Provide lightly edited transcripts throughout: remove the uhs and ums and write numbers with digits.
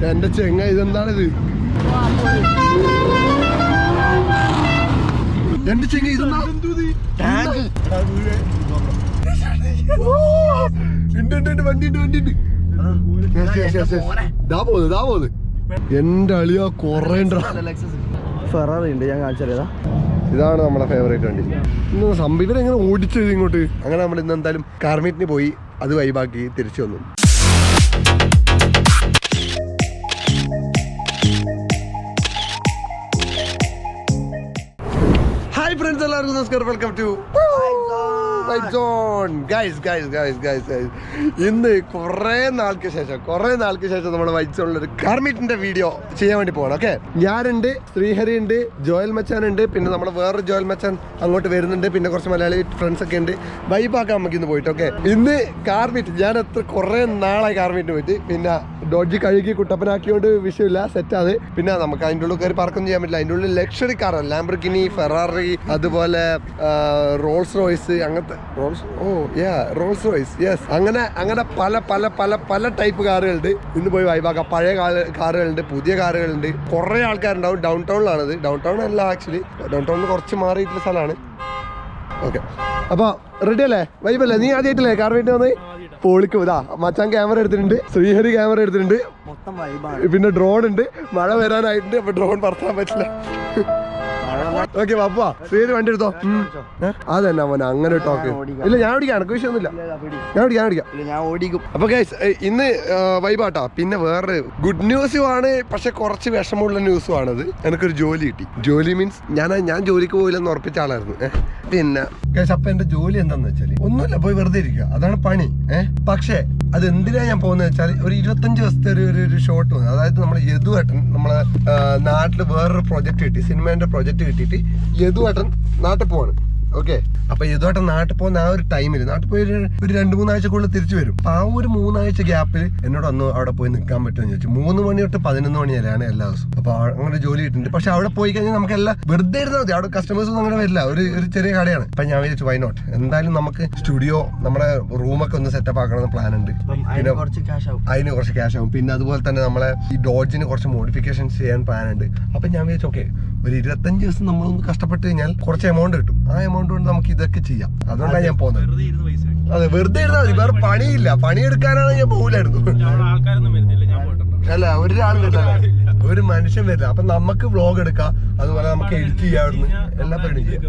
എന്റെ ചെങ്ങ ഇതെന്താണിത്? എന്റെ ചെങ്ങ ഇതെന്താ? വണ്ടിണ്ട്. എന്റെ അളിയാ കൊറേ ഫെറാറി ഉണ്ട്, ഞാൻ കാണിച്ചറിയാ. ഇതാണ് നമ്മളെ ഫേവറേറ്റ് വണ്ടി. ഇന്ന് ഇവരെങ്ങനെ ഓടിച്ചത് ഇങ്ങോട്ട്. അങ്ങനെ നമ്മൾ ഇന്ന് എന്തായാലും കാർ മീറ്റിന് പോയി അത് വൈബാക്കി തിരിച്ചു വന്നു. ഹായ് ഫ്രണ്ട്സ്, എല്ലാവർക്കും നമസ്കാരം. Welcome to Vibezon. Guys. ഇന്ന് കുറേ നാൾക്ക് ശേഷം നമ്മൾ വൈബ്സോണിലൊരു കാർ മീറ്റിന്റെ വീഡിയോ ചെയ്യാൻ വേണ്ടി പോകണം. ഓക്കെ, ഞാനുണ്ട്, ശ്രീഹരി ഉണ്ട്, ജോയൽ മച്ചാൻ ഉണ്ട്, പിന്നെ നമ്മുടെ വേറൊരു ജോയൽ മച്ചാൻ അങ്ങോട്ട് വരുന്നുണ്ട്, പിന്നെ കുറച്ച് മലയാളി ഫ്രണ്ട്സ് ഒക്കെ ഉണ്ട്. വൈബാക്കാൻ നമുക്ക് ഇന്ന് പോയിട്ട്. ഓക്കെ, ഇന്ന് കാർ മീറ്റ്. ഞാൻ കുറേ നാളായി കാർ മീറ്റിന് പോയിട്ട്. പിന്നെ ഡോഡ്ജി കഴുകി കുട്ടപ്പനാക്കിയോണ്ട് വിഷയമില്ല, സെറ്റാണ്. പിന്നെ നമുക്ക് അതിൻ്റെ ഉള്ളിൽ കയറി പറക്കൊന്നും ചെയ്യാൻ പറ്റില്ല. അതിൻ്റെ ഉള്ളിൽ ലക്ഷറി കാറാണ്, ലാംബോർഗിനി, ഫെറാറി, അതുപോലെ റോൾസ് റോയ്സ്, അങ്ങനത്തെ റോൾസ് റോയ്സ്, യെസ്, അങ്ങനെ പല ടൈപ്പ് കാറുകളുണ്ട്. ഇന്ന് പോയി വൈബാക്കാം. പഴയ കാറുകളുണ്ട്, പുതിയ കാറുകളുണ്ട്, കുറേ ആൾക്കാരുണ്ടാവും. ഡൗൺ ടൗണിലാണത്. ഡൗൺ ടൗൺ അല്ല, ആക്ച്വലി ഡൗൺ ടൗണിൽ കുറച്ച് മാറിയിട്ടുള്ള സ്ഥലമാണ്. ഓക്കെ, അപ്പോൾ റെഡി അല്ലേ? വൈബല്ലേ? നീ ആദ്യമായിട്ടല്ലേ കാർ വീട്ടിൽ വന്ന്? പൊളിക്കും. ഇതാ മച്ചാൻ ക്യാമറ എടുത്തിട്ടുണ്ട്, ശ്രീഹരി ക്യാമറ എടുത്തിട്ടുണ്ട്, പിന്നെ ഡ്രോൺ ഉണ്ട്. മഴ വരാനായിട്ടുണ്ട്, അപ്പൊ ഡ്രോൺ പറത്താൻ പറ്റില്ല. ഓക്കെ പാപ്പാ, ശ്രീഹരി വണ്ടി എടുത്തോ. അതെന്നാ മോനെ അങ്ങനെ ടോക്ക്? ഇല്ല, ഞാൻ ഓടിക്കാം, എനിക്ക് വിഷയമൊന്നുമില്ല, ഞാൻ ഓടിക്കും. അപ്പൊ ഗൈസ്, ഇന്ന് വൈബാട്ടാ. പിന്നെ വേറെ ഗുഡ് ന്യൂസും ആണ്, പക്ഷെ കുറച്ച് വിഷമമുള്ള ന്യൂസും ആണത്. എനിക്കൊരു ജോലി കിട്ടി. ജോലി മീൻസ് ഞാൻ ജോലിക്ക് പോയില്ലെന്ന് ഉറപ്പിച്ച ആളായിരുന്നു. പിന്നെ ഗൈസ്, അപ്പൊ എന്റെ ജോലി എന്താന്ന് വെച്ചാല് ഒന്നുമില്ല, പോയി വെറുതെ ഇരിക്കുക, അതാണ് പണി. പക്ഷെ അത് എന്തിനാ ഞാൻ പോകുന്നത് വെച്ചാൽ ഒരു 25 ദിവസത്തെ ഒരു ഷോട്ട് വന്നു. അതായത് നമ്മുടെ യദുവേട്ടൻ നമ്മളെ നാട്ടിൽ വേറൊരു പ്രൊജക്ട് കിട്ടി, സിനിമേന്റെ പ്രൊജക്ട് കിട്ടിയിട്ട് യദുവേട്ടൻ നാട്ടിൽ പോവാണ്. ഓക്കെ, അപ്പൊ യദുവേട്ടൻ നാട്ടിൽ പോകുന്ന ആ ഒരു ടൈമിൽ നാട്ടിൽ പോയി ഒരു 2-3 ആഴ്ചക്കുള്ളിൽ തിരിച്ചു വരും. അപ്പൊ ആ ഒരു 3 ആഴ്ച ഗ്യാപ്പിൽ എന്നോട് അന്ന് അവിടെ പോയി നിൽക്കാൻ പറ്റുമെന്ന് ചോദിച്ചു. 3 മണി തൊട്ട് 11 മണി വരെയാണ് എല്ലാ ദിവസവും. അപ്പൊ അങ്ങനെ ജോലി കിട്ടുന്നുണ്ട്. പക്ഷെ അവിടെ പോയി കഴിഞ്ഞാൽ നമുക്ക് എല്ലാം വെറുതെ ഇരുന്നാൽ മതി, അവിടെ കസ്റ്റമേഴ്സ് ഒന്നും അങ്ങനെ വരില്ല. ഒരു ചെറിയ കടയാണ്. അപ്പൊ ഞാൻ വിചാരിച്ചു വൈ നോട്ട്, എന്തായാലും നമുക്ക് സ്റ്റുഡിയോ, നമ്മുടെ റൂമൊക്കെ ഒന്ന് സെറ്റപ്പ് ആക്കണമെന്ന് പ്ലാൻ ഉണ്ട്. പിന്നെ അതിന് കുറച്ച് ക്യാഷ് ആവും. പിന്നെ അതുപോലെ തന്നെ നമ്മളെ ഈ ഡോഡ്ജിന് കുറച്ച് മോഡിഫിക്കേഷൻസ് ചെയ്യാൻ പ്ലാൻ ഉണ്ട്. അപ്പൊ ഞാൻ വിചാരിച്ചു ഓക്കെ, ഒരു 25 ദിവസം നമ്മളൊന്ന് കഷ്ടപ്പെട്ട് കഴിഞ്ഞാൽ കുറച്ച് എമൗണ്ട് കിട്ടും. ആ എമൗണ്ട് കൊണ്ട് നമുക്ക് ഇതൊക്കെ ചെയ്യാം. അതുകൊണ്ടാണ് ഞാൻ പോകുന്നത്. അതെ, വെറുതെ ഇരുന്നാൽ മതി, വേറെ പണിയില്ല. പണിയെടുക്കാനാണ് ഞാൻ പോകില്ലായിരുന്നു. അല്ല, ഒരാളും വരില്ല, ഒരു മനുഷ്യൻ വരില്ല. അപ്പൊ നമുക്ക് വ്ലോഗ് എടുക്കാം, അതുപോലെ നമുക്ക് എഡിറ്റ് ചെയ്യാവുന്ന എല്ലാ പരിപാടിയും ചെയ്യാം.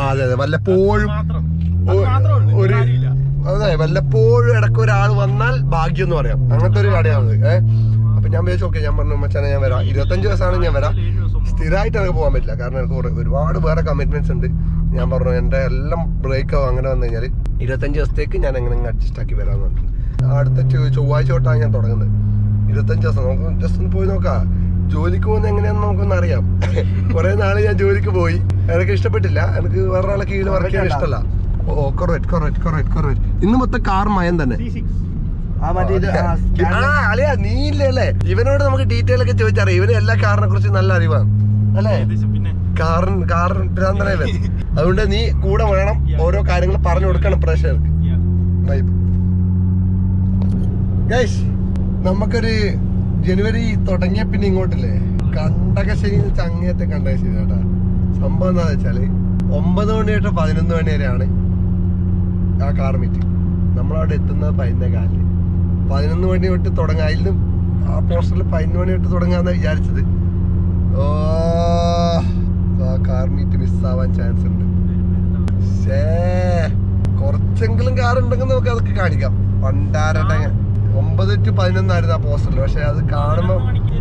അതെ, വല്ലപ്പോഴും വല്ലപ്പോഴും ഇടയ്ക്ക് ഒരാൾ വന്നാൽ ഭാഗ്യം എന്ന് പറയാം. അങ്ങനത്തെ ഒരു കടയാണ്. അപ്പൊ ഞാൻ വിചാരിച്ചു ഓക്കെ, ഞാൻ പറഞ്ഞു മച്ചാനെ ഞാൻ വരാം, 25 ദിവസമാണ് ഞാൻ വരാം. സ്ഥിരമായിട്ട് എനിക്ക് പോകാൻ പറ്റില്ല, കാരണം എനിക്ക് ഒരുപാട് വേറെ കമ്മിറ്റ്മെന്റ്സ് ഉണ്ട്. ഞാൻ പറഞ്ഞു എന്റെ എല്ലാം ബ്രേക്ക് ആവും. അങ്ങനെ വന്നു കഴിഞ്ഞാൽ 25 ദിവസത്തേക്ക് ഞാൻ എങ്ങനെ അഡ്ജസ്റ്റ് ആക്കി വരാമെന്ന് പറഞ്ഞു. അടുത്ത ചൊവ്വാഴ്ച തൊട്ടാണ് ഞാൻ തുടങ്ങുന്നത്. 25 ദിവസം നമുക്ക് ജസ്റ്റ് ഒന്ന് പോയി നോക്കാം. ജോലിക്ക് പോകുന്നത് എങ്ങനെയാണെന്ന് നമുക്കൊന്ന് അറിയാം. കുറെ നാള് ഞാൻ ജോലിക്ക് പോയി, എനിക്ക് ഇഷ്ടപ്പെട്ടില്ല. എനിക്ക് വേറൊരാളെ കീഴിൽ വർക്ക് ചെയ്യാൻ ഇഷ്ടമല്ല. കൊറേറ്റ് ഇന്ന് മൊത്തം കാർ മയം തന്നെ. അളിയാ, നീ ഇല്ലേ? ഇവനോട് നമുക്ക് ഡീറ്റെയിൽ ഒക്കെ ചോദിച്ചറിയാം. ഇവന് എല്ലാ കാറിനെ കുറിച്ച് നല്ല അറിവാണ് അല്ലേ? കാറിന് ഭ്രാന്തനായ ഇവൻ. അതുകൊണ്ട് നീ കൂടെ വേണം, ഓരോ കാര്യങ്ങൾ പറഞ്ഞു കൊടുക്കണം പ്രേക്ഷകർക്ക്. ഗൈസ്, നമുക്കൊരു ജനുവരി തുടങ്ങിയ പിന്നെ ഇങ്ങോട്ടില്ലേ കണ്ടകശ്ശേരി അങ്ങേയത്തെ കണ്ടകശ്ശേരി കേട്ടാ. സംഭവം എന്താന്ന് വെച്ചാല് 9 മണി തൊട്ട് 11 മണി വരെയാണ് ആ കാർ മീറ്റ്. നമ്മളവിടെ എത്തുന്നത് 11:15. 11 മണി തൊട്ട് തുടങ്ങാം. അതിലും ആ പോസ്റ്ററിൽ 11 മണി തൊട്ട് തുടങ്ങാന്നാ വിചാരിച്ചത്. ആ കാർ മീറ്റ് മിസ്സാവാൻ ചാൻസ് ഉണ്ട്. കുറച്ചെങ്കിലും കാർ ഉണ്ടെങ്കിൽ നമുക്ക് അതൊക്കെ കാണിക്കാം. 9 to 11 ആയിരുന്നു ആ പോസ്റ്ററിൽ. പക്ഷെ അത് കാണുമ്പോ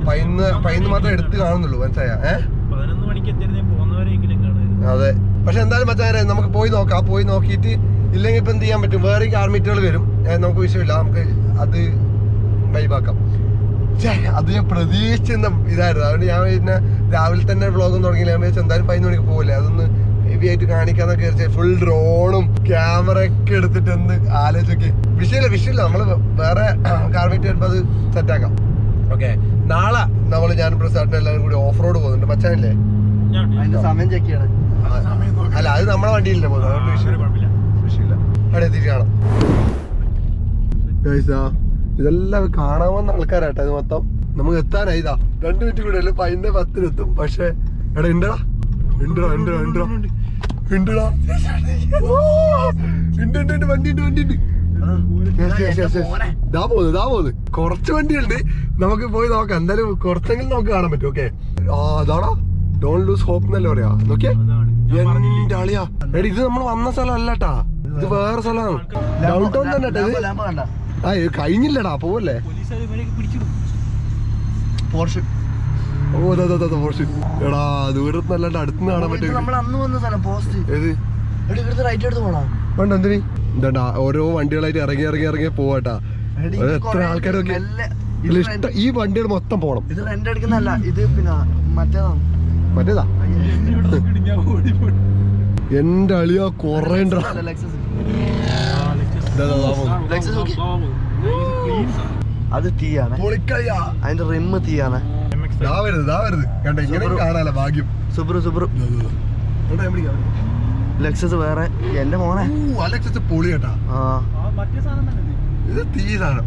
11 മാത്രം എടുത്ത് കാണുന്നുള്ളൂ, മനസ്സിലായ? അതെ, പക്ഷെ എന്തായാലും മച്ചാരെ നമുക്ക് പോയി നോക്കാം. പോയി നോക്കിയിട്ട് ഇല്ലെങ്കിൽ ഇപ്പൊ എന്ത് ചെയ്യാൻ പറ്റും, വേറെ കാർ മീറ്റുകൾ വരും, നമുക്ക് വിഷയമില്ല, നമുക്ക് അത് വൈബാക്കാം. അത് ഞാൻ പ്രതീക്ഷിച്ചിരുന്ന ഇതായിരുന്നു. അതുകൊണ്ട് ഞാൻ പിന്നെ രാവിലെ തന്നെ വ്ളോഗും തുടങ്ങിയില്ല. ഞാൻ വിചാരിച്ചു എന്തായാലും 11 മണിക്ക് പോകില്ലേ, അതൊന്ന് ഹെവി ആയിട്ട് കാണിക്കാന്നൊക്കെ വിചാരിച്ചാൽ ഫുൾ ഡ്രോണും ക്യാമറ ഒക്കെ എടുത്തിട്ട് ഒന്ന് ആലോചിച്ചൊക്കെ. വിഷയമില്ല, നമ്മള് വേറെ കാർ മീറ്റ് വരുമ്പോ അത് സെറ്റാക്കാം. ഓക്കെ, നാളെ ഞാനും പ്രസാദും എല്ലാവരും കൂടി ഓഫ് റോഡ് പോകുന്നുണ്ട്. മച്ചാനില്ലേ? സമയം ചെക്ക് ചെയ്യണം. അല്ല, അത് നമ്മളെ വണ്ടിയിലല്ലേ പോകുന്നത്, അതുകൊണ്ട് വിഷയമില്ല. അവിടെ എത്തിയിട്ട് കാണാം. ഇതെല്ലാം കാണാൻ വന്ന ആൾക്കാരാട്ടെ ഇത് മൊത്തം. നമുക്ക് എത്താനായി ഇതാ 2 മിനിറ്റ് കൂടെ അല്ലേ 10:10 എത്തും. പക്ഷെ എടാ ഉണ്ടടാ ഉണ്ട് വണ്ടി ഉണ്ട്. ദാ പോകുന്നു കുറച്ച് വണ്ടിയുണ്ട്. നമുക്ക് പോയി നോക്കാം. എന്തായാലും കുറച്ചെങ്കിലും നമുക്ക് കാണാൻ പറ്റും. ഓക്കെ അതാടാ ഡോണ്ട് ലൂസ് ഹോപ്പ് എന്നല്ലേ പറയാ. നോക്കിയേ എന്റെ ആളിയാ. എടാ ഇത് നമ്മൾ വന്ന സ്ഥലം അല്ലട്ടാ, ഇത് വേറെ സ്ഥലമാണ്. ഡൗൺ ടൗൺ തന്നെ ഇത്. ആ കഴിഞ്ഞില്ലടാ പോവല്ലേ. ഓ പോർഷ്. എടാ ദൂരത്തുനല്ലാണ്ട് അടുത്തുനിന്ന് കാണാൻ പറ്റും. വേണ്ട എന്തിന് എന്താ ഓരോ വണ്ടികളായിട്ട് ഇറങ്ങി പോവാട്ടാ. എത്ര ആൾക്കാരൊക്കെ ഇഷ്ടം ഈ വണ്ടികൾ മൊത്തം പോണം. മറ്റേതാ എന്റെ അളിയാ കൊറേ അത് തീയാണ്, അതിന്റെ റിമ്മ് തീയാണ്. കണ്ട ഇങ്ങനെ കാണാലോ ഭാഗ്യം. സൂപ്പർ ലെക്സസ് വേറെ. എന്റെ മോനെ ലെക്സസ് പൊളി കേട്ടാ. ഇത് തീ സാധനം.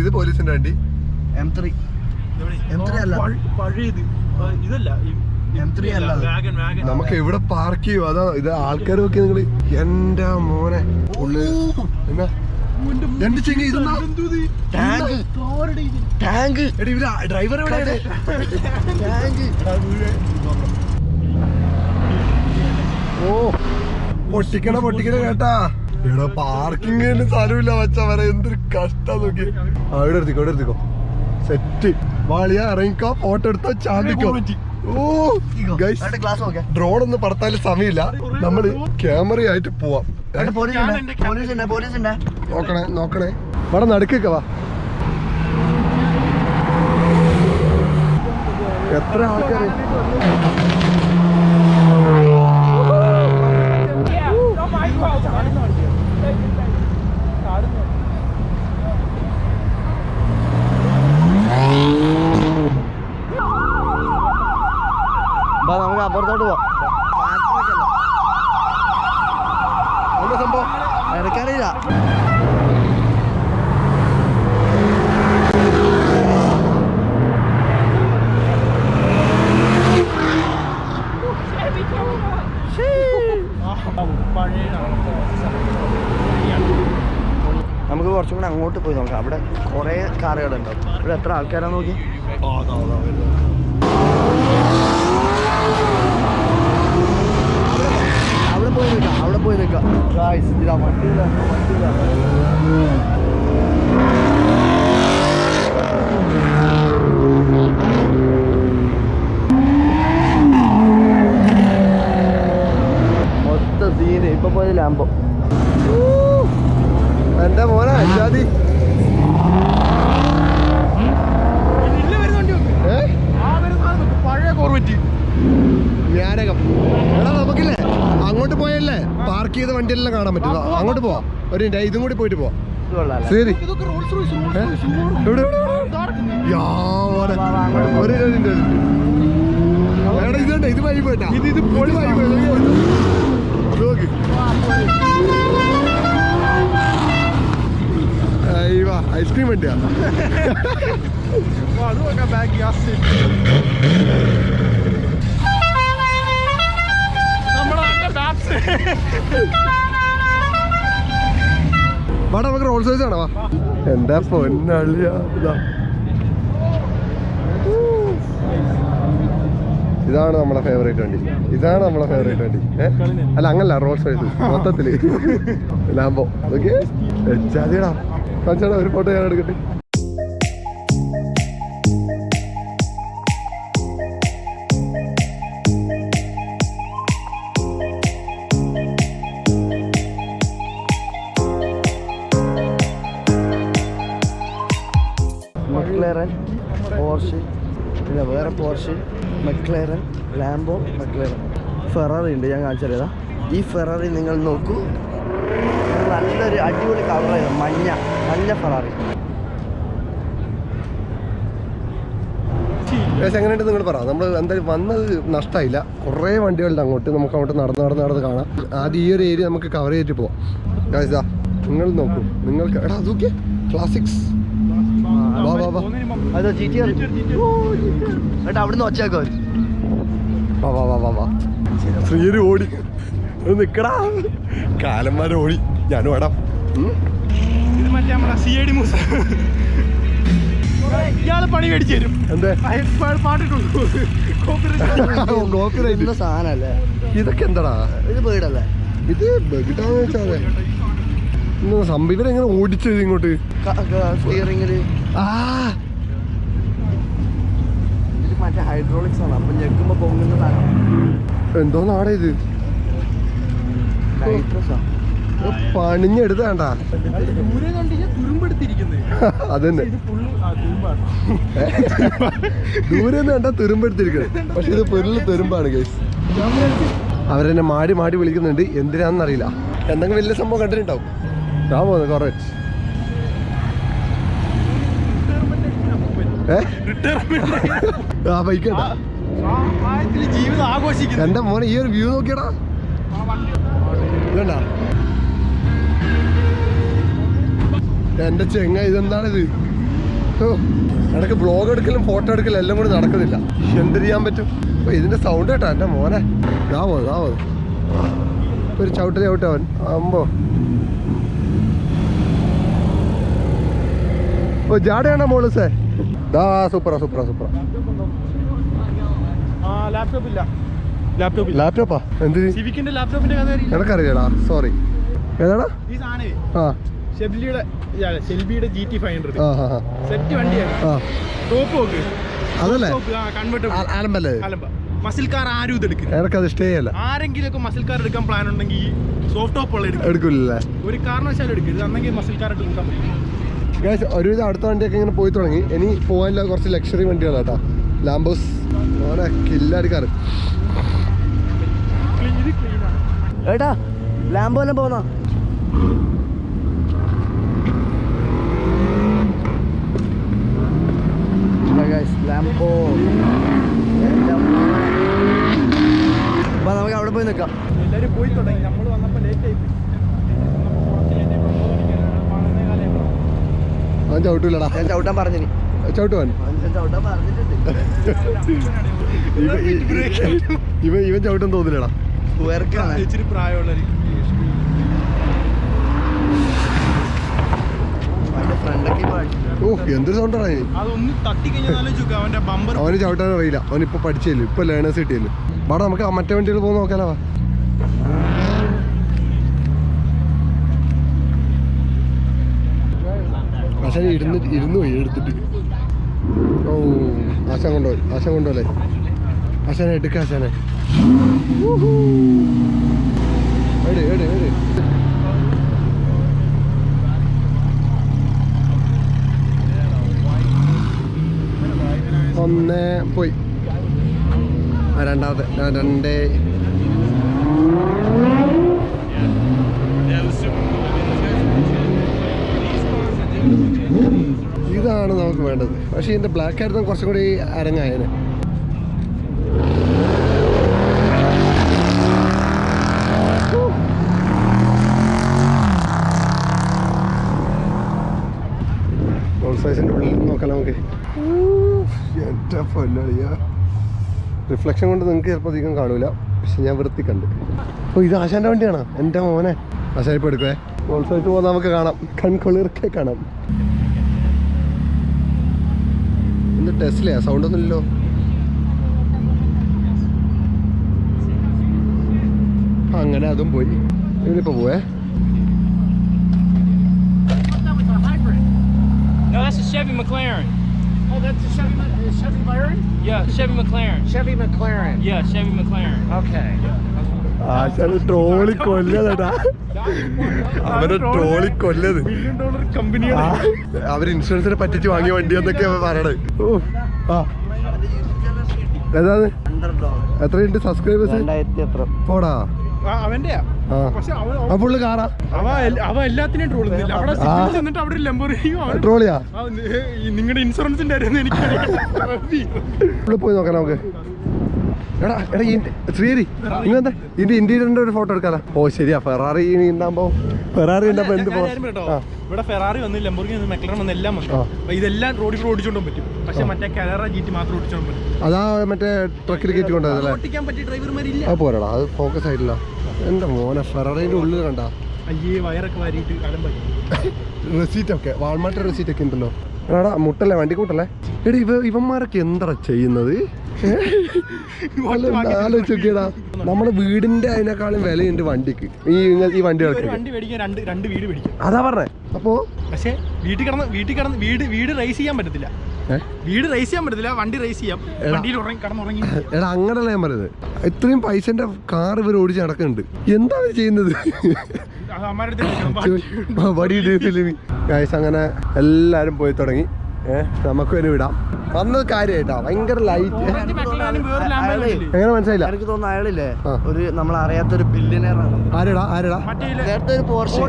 ഇത് പോലീസിന്റെ വണ്ടി M3 അല്ല, നമുക്ക് എവിടെ പാർക്ക് ചെയ്യും അതാ. ഇത് ആൾക്കാർ നോക്കി നിങ്ങള്. എന്റെ മോനെ ഉള്ളു എന്നാ എന്റെ ചെങ്ങ ഇതെന്നാ ടാങ്ക്. ഡ്രൈവർ എവിടെ? ഓ പൊട്ടിക്കണ കേട്ടാ. ഇവിടെ പാർക്കിങ്ങിന് സ്ഥലമില്ല വച്ചാ വരെ. എന്തൊരു കഷ്ടം നോക്കി. ഇവിടെ എടുത്തിക്കോ സെറ്റ്. വാളിയാ ഇറങ്ങിക്കോ, ഫോട്ടോ എടുത്തോ, ചാണ്ടിക്കോ. ഓ ഡ്രോൺ ഒന്നും പറത്താൻ സമയമില്ല. നമ്മള് ക്യാമറയായിട്ട് പോവാം. നോക്കണേ ഇവിടെ നടുക്കൊക്കെ വാ. എത്ര ആൾക്കാര്. നമുക്ക് അപ്പുറത്തോട്ട് പോവാം. സംഭവം എനിക്കറിയില്ല. നമുക്ക് കുറച്ചും കൂടെ അങ്ങോട്ട് പോയി നോക്കാം. അവിടെ കുറേ കാറുകളുണ്ടാവും. ഇവിടെ എത്ര ആൾക്കാരാ നോക്കി. അവിടെ പോയി നിൽക്കാം. ഇതാ വണ്ടിയില്ല. മൊത്തം സീന്. ഇപ്പൊ പോയത് ലാംബോ. എന്റെ മോനെ അജാതി. പഴയ കോർവെറ്റ് ഞാനകം. എടാ നമുക്കില്ലേ അങ്ങോട്ട് പോയല്ലേ പാർക്ക് ചെയ്ത വണ്ടിയെല്ലാം കാണാൻ പറ്റും. അങ്ങോട്ട് പോവാം. ഒരു ഇതും കൂടി പോയിട്ട് പോവാം. ശരി ഇതുണ്ട്. ഇത് വഴി പോയിട്ടാ. ഇത് പൊളി വഴി പോയി. ഐസ്ക്രീം വണ്ടിയാ. വാടാ നമുക്ക് റോൾസ് റോയ്സ് കാണാ. എന്താ പൊന്നളിയാ. ഇതാണ് നമ്മളെ ഫേവറേറ്റ് വണ്ടി. അല്ല അങ്ങനല്ല, റോൾസ് റോയ്സ് മൊത്തത്തില് ലാംബോ. ഓക്കെ വെച്ചാതിടാ കാണിച്ചാടാ. ഒരു ഫോട്ടോ ഞാൻ എടുക്കട്ടെ. മെക്ലേറൻ, പോർഷ്, പിന്നെ വേറെ പോർഷ്, മെക്ലേറൻ, ലാംബോ, മെക്ലേറൻ. ഫെറാറി ഉണ്ട്, ഞാൻ കാണിച്ചറിയതാ. ഈ ഫെറാറി നിങ്ങൾ നോക്കൂ. നല്ലൊരു അടിപൊളി കളറായിരുന്നു. മഞ്ഞ ഫെറാറി. പക്ഷേ എങ്ങനെയുണ്ട് നിങ്ങൾ പറ. നമ്മൾ എന്തായാലും വന്നത് നഷ്ടമായില്ല. കുറേ വണ്ടികളുണ്ട് അങ്ങോട്ട്. നമുക്ക് അങ്ങോട്ട് നടന്ന് കാണാം. ആദ്യം ഈ ഒരു ഏരിയ നമുക്ക് കവർ ചെയ്തിട്ട് പോവാം. ഇതാ നിങ്ങൾ നോക്കൂ. നിങ്ങൾക്ക് എടാ അതൊക്കെ ക്ലാസിക്സ്. വാ വാ വാ അതോ GTR ഏട്ടാ അവിടുന്ന് ഒച്ചാക്കോ. വാ വാ വാ വാ വാ. ശ്രീഹരി ഓടി നിക്കടാ. കാലന്മാരെ ഓടി. ഞാനും വേടാം. ഇത് മറ്റേ നമ്മുടെ CID മൂസ ഇയാള് പണി മേടിച്ചു തരും. എന്തേ പാട്ടിട്ടുള്ള സാധനല്ലേ ഇതൊക്കെ എന്താടാ? ഇത് വീടല്ലേ? ഇത് ബെഗിട്ടാന്ന് വെച്ചാലേ സംഭവം എങ്ങനെ ഓടിച്ചത് ഇങ്ങോട്ട്? സ്റ്റിയറിംഗില് ഇത് മറ്റേ ഹൈഡ്രോളിക്സ് ആണ്. അപ്പൊ ഞെക്കുമ്പോ പൊങ്ങുന്ന സാധനം. എന്തോ നാടേ ഇത്? പണിഞ്ഞെടുത്ത വേണ്ട. അതന്നെ ദൂരെ നിന്ന് കണ്ടാ തുരുമ്പെടുത്തിരിക്കുന്നത്. പക്ഷെ ഇത് പൊരുള് തുരുമ്പാണ് ഗൈസ്. അവരെന്നെ മാടി മാടി വിളിക്കുന്നുണ്ട്. എന്തിനാണെന്നറിയില്ല. എന്തെങ്കിലും വലിയ സംഭവം കണ്ടിട്ടുണ്ടാവും. ആ പോകുന്നു കുറച്ച്. ആ ബൈക്കട്ടാ ജീവിതം ആഘോഷിക്കുന്നു. എന്റെ മോനെ ഈ ഒരു വ്യൂ നോക്കിയടാ. ഇതണ്ടാ എന്റെ ചെങ്ങ. ഇതെന്താണിത്? ഇടയ്ക്ക് ബ്ലോഗ് എടുക്കലും ഫോട്ടോ എടുക്കലും എല്ലാം കൂടി നടക്കുന്നില്ല. എന്ത് ചെയ്യാൻ പറ്റും? അപ്പൊ ഇതിന്റെ സൗണ്ട് കേട്ടാ എന്റെ മോനെ. ഒരു ചവിട്ടവൻ ആകുമ്പോ ഓ ജാടയാണോ മോള് സേ? സൂപ്പറാ. ലാപ്ടോപ്പാ? എന്ത്? എനക്കറിയാടാ. സോറി. ഏതാടാ? ഷെൽബിയുടെ GT500 സെറ്റ് വണ്ടിയാണ്. ടോപ്പ് നോക്ക്. അതല്ലേ അലമ്പല്ലേ? മസിൽ കാർ ആരും ഇത് എടുക്കില്ല. എനക്കത് ഇഷ്ടമല്ല. ആരെങ്കിലും ഒക്കെ മസിൽ കാർ എടുക്കാൻ പ്ലാൻ ഉണ്ടെങ്കിൽ സോഫ്റ്റ് ടോപ്പ് ഉള്ള എടുക്കില്ലേ? ഒരു കാരണവശാലും എടുക്കരുത്. അന്നെങ്കിൽ മസിൽ കാർ എടുക്കാൻ പറ്റും. ഒരുവിധം അടുത്ത വണ്ടിയൊക്കെ ഇങ്ങനെ പോയി തുടങ്ങി. ഇനി പോകാനുള്ള കുറച്ച് ലക്ഷറി വണ്ടികളാട്ടാ. ലാംബോസ് ഓനെ കില്ലടിക്കാറ്. ഏട്ടാ ലാംബോനെ പോന്നാ. ലാംബോ നമുക്ക് അവിടെ പോയി നിൽക്കാം. എല്ലാവരും പോയി തുടങ്ങി. നമ്മൾ വന്നപ്പോൾ ലേറ്റ് ആയി. അവൻ ചവിട്ടൂലടാ. ഞാൻ ചവിട്ടാൻ പറഞ്ഞു. ചവിട്ടുവാൻ ചവിട്ടാൻ പറഞ്ഞിട്ടുണ്ട്. ഇവൻ ചവിട്ടാൻ തോന്നില്ലടാ. ഇച്ചിരി പ്രായമുള്ള എന്തൊരു സൗണ്ടാണ്. അതൊന്ന് തട്ടി കഴിഞ്ഞാൽ അവന്റെ ബമ്പർ. അവന് ചവിട്ടാൻ അറിയില്ല. അവനിപ്പോ പഠിച്ചല്ലോ. ഇപ്പൊ ലേണേഴ്സ് കിട്ടിയല്ലോ. വാടാ നമുക്ക് മറ്റേ വണ്ടികൾ പോകുന്ന നോക്കാലോ. പക്ഷേ ഇരുന്ന് പോയി എടുത്തിട്ട്. ഓ ആശാൻ കൊണ്ടുപോലെ. ആശാനെ എടുക്ക. ആശാനെ എട് 1 പോയി. രണ്ടാമത്തെ 2. ഇതാണ് നമുക്ക് വേണ്ടത്. പക്ഷേ ഇതിന്റെ ബ്ലാക്ക് ആയിരുന്നു കുറച്ചും കൂടി അരങ്ങായനെ. സൈസിന്റെ ഉള്ളിൽ നോക്കാം നമുക്ക്. എൻ്റെ പൊന്നളിയാ. റിഫ്ലക്ഷൻ കൊണ്ട് നിങ്ങൾക്ക് ചിലപ്പോൾ അധികം കാണൂല. പക്ഷെ ഞാൻ വൃത്തി കണ്ട്. ഓ ഇത് ആശാൻ്റെ വണ്ടിയാണോ? എൻ്റെ മോനെ. ആശാൻ ഇപ്പോൾ എടുക്കുവേ. ഹോൾസൈറ്റ് പോകുന്ന നമുക്ക് കാണാം. കൺകുളിർക്കെ കാണാം. എന്ത് ടെസ്ലയാ? സൗണ്ട് ഒന്നും ഇല്ലല്ലോ. അങ്ങനെ അതും പോയി. ഇവനിപ്പോൾ പോവേ. No, that's a Chevy McLaren. Oh, that's a Chevy McLaren? Yeah, Chevy McLaren. Chevy McLaren. Yeah, Chevy McLaren. Okay. ആശാന് ട്രോളി കൊല്ലതാ. അവനെ ട്രോളി കൊല്ലത്. $1 billion കമ്പനിയാണ്. അവർ ഇൻഷുറൻസിനെ പറ്റിച്ച് വാങ്ങിയ വണ്ടി എന്നൊക്കെ പറയണത്. ഏതാണ്? എത്രയുണ്ട് സബ്സ്ക്രൈബേഴ്സ്? 2000 എത്ര? പോടാ. അവന്റെയാ. ആ പക്ഷെ ആ ഫുള്ള് കാറാ. അവ എല്ലാത്തിനെയും ട്രോൾ ചെയ്യുന്നില്ല. അവിടെ സിഗ്നൽ ചെന്നിട്ട് അവിടെ ഒരു ലംബോർഗിനി ട്രോളിയാ നിങ്ങളുടെ ഇൻഷുറൻസിന്റെ ആയിരുന്നു എനിക്ക് ഇവിടെ പോയി നോക്കാം നമുക്ക്. എടാ എടാ ശ്രീഹരി ഇങ്ങനെന്താ ഇതിന്റെ ഇന്റീരിയറിന്റെ ഒരു ഫോട്ടോ എടുക്കാലോ. ഓ ശരിയാ, ഫെറാറി ഉണ്ടാകുമ്പോ എന്ത് ഇവിടെ ഫെറാറി വന്ന് ലംബോർഗിനി വന്ന് മെക്ലറൻ വന്ന് എല്ലാം വന്നു. ഇതെല്ലാം റോഡിൽ ഓടിച്ചോണ്ടും പറ്റും. പക്ഷെ മറ്റേ കാരറ GT മാത്രം ഓടിച്ചോണ്ട് പറ്റും. അതാ മറ്റേ ട്രക്കിൽ കയറ്റി കൊണ്ടുപോയതല്ലേ. ഓടിക്കാൻ പറ്റിയ ഡ്രൈവർമാരില്ല. അത് പോരാടാ, അത് ഫോക്കസ് ആയിട്ടില്ല. എന്റെ മോനെ ഫെറാറിന്റെ ഉള്ളിൽ കണ്ട അയ്യേ വയറൊക്കെ വാരിയിട്ട് അലമ്പായി. റെസീറ്റ് ഒക്കെ വാൾമാർട്ട് റെസീറ്റ് ഒക്കെ ഉണ്ടല്ലോ. എടാ മുട്ടല്ലേ, വണ്ടി കൂട്ടല്ലേ. എടി ഇവന്മാരൊക്കെ എന്താ ചെയ്യുന്നത്? ആലോചിച്ച് നോക്കിയടാ, നമ്മുടെ വീടിന്റെ അതിനേക്കാളും വിലയുണ്ട് വണ്ടിക്ക്. ഈ വണ്ടികൾക്ക് രണ്ട് വീട് മേടിക്കും. അതാ പറഞ്ഞേ. അപ്പോ പക്ഷേ വീട്ടിൽ കിടന്ന് വീട് റേസ് ചെയ്യാൻ പറ്റത്തില്ല. വീട് റേസ് ചെയ്യാൻ പറ്റത്തില്ല, വണ്ടി റേസ് ചെയ്യാം. വണ്ടിയിൽ കിടന്നുറങ്ങി. എടാ അങ്ങനല്ല ഞാൻ പറയുന്നത്. ഇത്രയും പൈസന്റെ കാർ ഇവർ ഓടിച്ച് നടക്കുന്നുണ്ട്. എന്താ ചെയ്യുന്നത്? അങ്ങനെ എല്ലാരും പോയി തുടങ്ങി. നമുക്ക് തന്നെ വിടാം. വന്നത് കാര്യമായിട്ടാ, ഭയങ്കര ലൈറ്റ്. എങ്ങനെ മനസ്സിലായില്ല? എനിക്ക് തോന്നുന്നു അയാളില്ലേ ഒരു നമ്മളറിയാത്തൊരു ബില്യനെയറാണ്. ആരെടാ നേരത്തെ ഒരു പോർഷെ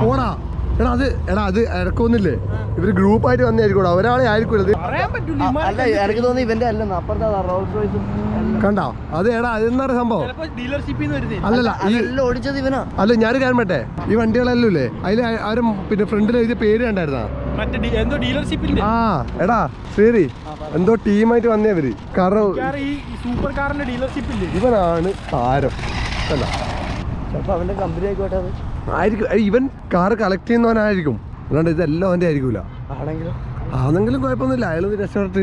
പോടാ. എടാ അത് ഇറക്കൊന്നില്ലേ, ഇവര് ഗ്രൂപ്പായിട്ട് വന്നായിരിക്കും. ഒരാളെ ആയിരിക്കും ഇത്. അല്ല എനിക്ക് തോന്നുന്നു ഇവന്റെ അല്ല, അപ്പുറത്തെ റോൾസ് റോയ്സ് കണ്ടോ? അത് എടാ അതെന്താ സംഭവം? അല്ലല്ല ഓടിച്ചത് ഇവനാ. അല്ല ഞാനൊരു കാര്യം പറ്റേ, ഈ വണ്ടികളെല്ലാം ഇല്ലേ അതിൽ ആരും പിന്നെ ഫ്രണ്ടിൽ എഴുതിയ പേര് കണ്ടായിരുന്നാ? ആ എടാ ശരി, എന്തോ ടീമായിട്ട് വന്നേവര്. കാരണം ഇവനാണ് താരം. അല്ല ചിലപ്പോ അവന്റെ കമ്പനി ആയിക്കോട്ടെ. അത് ആയിരിക്കും, ഇവൻ കാറ് കളക്ട് ചെയ്യുന്നവനായിരിക്കും. അതുകൊണ്ട് ഇതെല്ലാം അവന്റെ ആയിരിക്കൂല. ആണെങ്കിലും കുഴപ്പമൊന്നുമില്ല. അയാൾ രക്ഷപ്പെട്ട്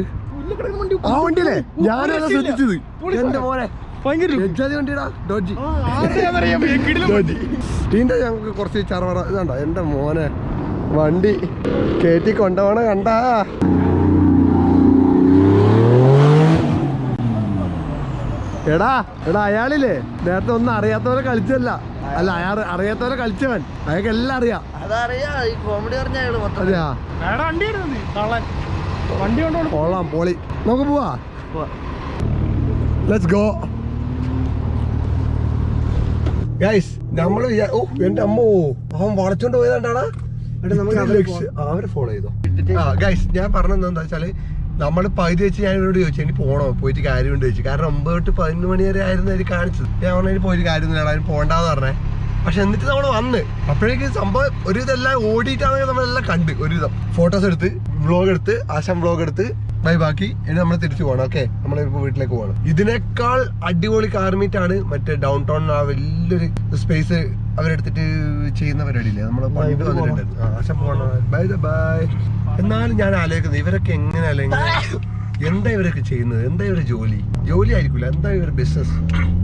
ആ വണ്ടിയല്ലേ ഞാനത് ശ്രദ്ധിച്ചത്. എന്റെ മോനെ വണ്ടിടാ ഡോജി. ഇതിന്റെ ഞങ്ങൾക്ക് കുറച്ച് ചറവറ ഇതാണ്ടോ. എന്റെ മോനെ വണ്ടി കേറ്റി കൊണ്ടുപോണ കണ്ടാ. എടാ അയാളില്ലേ നേരത്തെ ഒന്നും അറിയാത്തവരെ കളിച്ചല്ല. അല്ല അയാൾ അറിയാത്തവരെ കളിച്ചവൻ. അയാൾക്ക് എല്ലാം അറിയാം. അതെയാ കൊള്ളാം, പോളി. നമുക്ക് പോവാ. Let's go guys. നമ്മള് എന്റെ അമ്മോ അവൻ വളച്ചോണ്ട് പോയതാണ്ടാണ്. അവരെ ഫോളോ ചെയ്തോ. ഗൈസ് ഞാൻ പറഞ്ഞത് എന്താ വെച്ചാല്, നമ്മൾ പകുതി വെച്ച് ഞാൻ ഇവരോട് ചോദിച്ചു എനിക്ക് പോകണോ, പോയിട്ട് കാര്യമുണ്ട് ചോദിച്ചു. കാരണം 9 to 11 മണി വരെ ആയിരുന്നു അതിൽ കാണിച്ചത്. ഞാൻ പറഞ്ഞതിന് പോയിട്ട് കാര്യമൊന്നുമില്ല, അതിന് പോകണ്ടെന്ന് പറഞ്ഞേ. പക്ഷെ എന്നിട്ട് നമ്മൾ വന്ന് അപ്പോഴേക്കും സംഭവം ഒരു ഇതെല്ലാം ഓടിയിട്ടാണെങ്കിൽ നമ്മളെല്ലാം കണ്ട് ഒരുവിധം ഫോട്ടോസ് എടുത്ത് വ്ളോഗ് എടുത്ത് ആശം വ്ളോഗ് എടുത്ത് ബൈബാക്കി ഇനി നമ്മൾ തിരിച്ചു പോകണം. ഓക്കെ, നമ്മളിപ്പോൾ വീട്ടിലേക്ക് പോകണം. ഇതിനേക്കാൾ അടിപൊളി കാർ മീറ്റ് ആണ് മറ്റേ ഡൗൺ ടൗൺ ആ വലിയൊരു സ്പേസ് അവരെടുത്തിട്ട് ചെയ്യുന്ന പരിപാടിയില്ലേ നമ്മൾ പണ്ട് വന്നിട്ടുണ്ട്. ആശം പോകണം. Bye bye. എന്നാലും ഞാൻ ആലോചിക്കുന്നത് ഇവരൊക്കെ എങ്ങനെയല്ല എന്താ ഇവരൊക്കെ ചെയ്യുന്നത്? എന്താ ഇവര് ജോലി ആയിരിക്കില്ല, എന്താ ഇവര് ബിസിനസ്?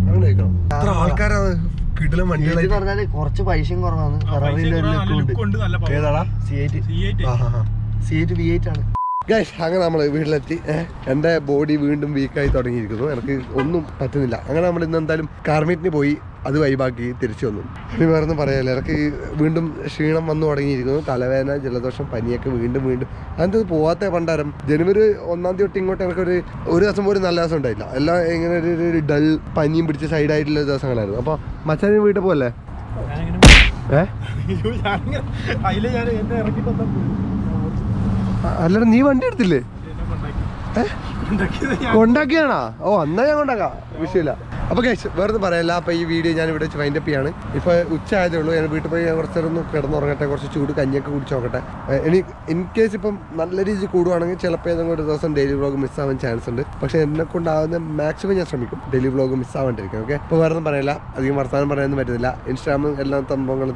അങ്ങനെ ചോദിക്കണം. എത്ര ആൾക്കാരാണ് കിടിലം വണ്ടികളായി. കുറച്ച് പൈസയും കുറവാണ്. ഏതാടാ? C8 V8 ആണ്. ഗൈസ് അങ്ങനെ നമ്മൾ വീട്ടിലെത്തി. എൻ്റെ ബോഡി വീണ്ടും വീക്കായി തുടങ്ങിയിരിക്കുന്നു. എനിക്ക് ഒന്നും പറ്റുന്നില്ല. അങ്ങനെ നമ്മൾ ഇന്ന് എന്തായാലും കാർമീറ്റിന് പോയി അത് വൈബാക്കി തിരിച്ചു വന്നു. ഇനി വേറെ ഒന്നും പറയാനില്ല. എനിക്ക് വീണ്ടും ക്ഷീണം വന്നു തുടങ്ങിയിരിക്കുന്നു. തലവേദന, ജലദോഷം, പനിയൊക്കെ വീണ്ടും അതെന്ത് പോവാത്ത പണ്ടാരം. ജനുവരി 1-ാം തീയതി തൊട്ട് ഇങ്ങോട്ട് എനിക്കൊരു ദിവസം പോലും നല്ല ദിവസം ഉണ്ടായില്ല. എല്ലാം ഇങ്ങനെ ഒരു ഡൾ പനിയും പിടിച്ച് സൈഡായിട്ടുള്ള ദിവസങ്ങളായിരുന്നു. അപ്പോൾ മച്ചാനും വീട്ടിൽ പോകല്ലേ? അല്ലടാ നീ വണ്ടി എടുത്തില്ലേ? കൊണ്ടാക്കിയാണോ? ഓ എന്നാ ഞാൻ കൊണ്ടാക്കാം, വിഷയമില്ല. അപ്പോൾ ഗൈസ് വേറെ പറയല്ല. അപ്പോൾ ഈ വീഡിയോ ഞാൻ ഇവിടെ വെച്ച് വൈൻഡപ്പ് ചെയ്യാണ്. ഇപ്പോൾ ഉച്ച ആയതേ ഉള്ളൂ. ഞാൻ വീട്ടിൽ പോയി കുറച്ചൊന്ന് കിടന്നുറങ്ങട്ടെ, കുറച്ച് ചൂട് കഞ്ഞിയൊക്കെ കുടിച്ച് നോക്കട്ടെ. ഇനി ഇൻ കേസ് ഇപ്പം നല്ല രീതിയിൽ കൂടുവാണെങ്കിൽ ചിലപ്പോൾ ഏതെങ്കിലും ഒരു ദിവസം ഡെയിലി വ്ളോഗ് മിസ്സാവാൻ ചാൻസ് ഉണ്ട്. പക്ഷേ എന്നെ കൊണ്ടാവുന്ന മാക്സിമം ഞാൻ ശ്രമിക്കും ഡെയിലി വ്ളോഗ് മിസ്സാവാണ്ടിരിക്കും. ഓക്കെ, ഇപ്പോൾ വേറെ പറയില്ല, അധികം വർത്താനം പറയാനൊന്നും പറ്റുന്നില്ല. ഇൻസ്റ്റാഗ്രാമിൽ എല്ലാ സംഭവങ്ങളും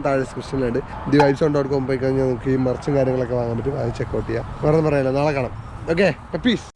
താഴെ ഡിസ്ക്രിപ്ഷനിലുണ്ട്. vibezone.com പോയി കഴിഞ്ഞാൽ നമുക്ക് ഈ മർച്ചും കാര്യങ്ങളൊക്കെ വാങ്ങാൻ പറ്റും. അത് ചെക്കൗട്ട് ചെയ്യാം. വേറെ പറയില്ല, നാളെ കാണാം. Okay, piece.